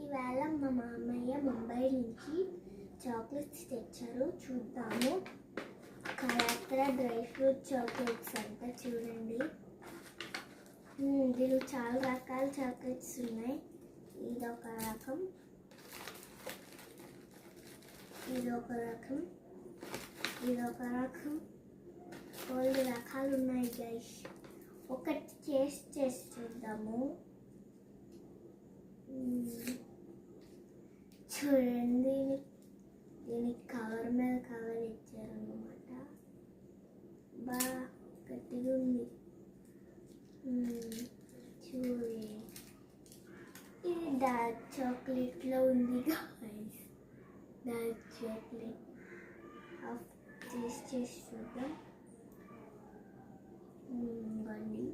ఇవాళ మా మామయ్య ముంబై నుంచి చాక్లెట్స్ తెచ్చారు, చూద్దాము. కలెక్టర్ డ్రై ఫ్రూట్ చాక్లెట్స్ అంట, చూడండి. దీనిలో చాలా రకాల చాక్లెట్స్ ఉన్నాయి. ఇదొక రకం, ఇదొక రకం, ఇదొక రకం. 2 రకాలు ఉన్నాయి గైస్. ఒకటి చేసి చూద్దాము. చూడండి, దీనికి కవర్ మీద కవర్ ఇచ్చారన్నమాట. బాగా గట్టిగా ఉంది. చూడండి, ఇది డార్క్ చాక్లెట్లో ఉంది గాయ్స్. డార్క్ చాక్లెట్ చేసి చూద్దాం. బండి